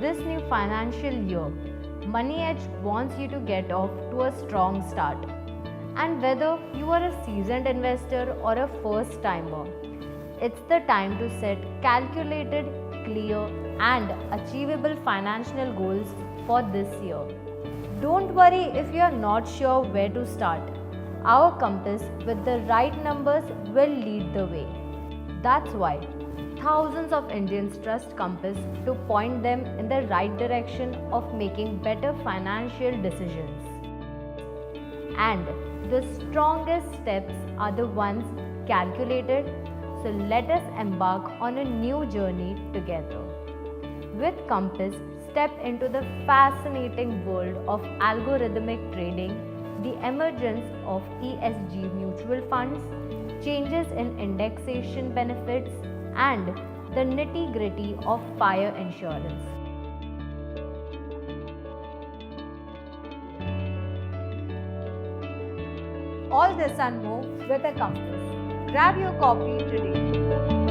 This new financial year, Moneyedge wants you to get off to a strong start. And whether you are a seasoned investor or a first timer, it's the time to set calculated, clear, and achievable financial goals for this year. Don't worry if you are not sure where to start. Our compass with the right numbers will lead the way. That's why thousands of Indians trust Compass to point them in the right direction of making better financial decisions. And the strongest steps are the ones calculated, so let us embark on a new journey together. With Compass, step into the fascinating world of algorithmic trading, the emergence of ESG mutual funds, changes in indexation benefits, and the nitty-gritty of fire insurance. All this and more with a compass. Grab your copy today.